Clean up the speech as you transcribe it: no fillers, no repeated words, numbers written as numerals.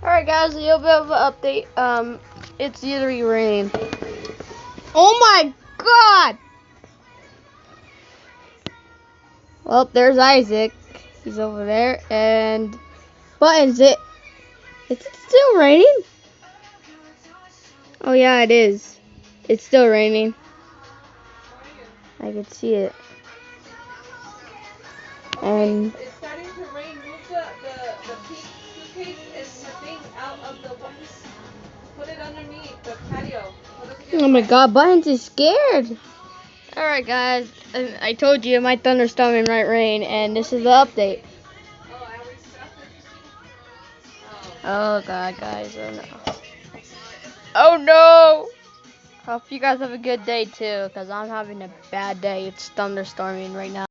Alright guys, a little bit of an update. It's either rain. Oh my god! Well, there's Isaac. He's over there. And Buttons, is it still raining? Oh yeah, it is. It's still raining. I can see it. And it's starting to rain. Move the pink suitcase and the thing out of the box. Put it underneath the patio. oh my god, Buttons is scared. Alright guys, I told you it might thunderstorm and might rain, and this is the update. Oh, I already stuffed it. Oh god, guys, oh no. Oh no! Hope you guys have a good day too, because I'm having a bad day. It's thunderstorming right now.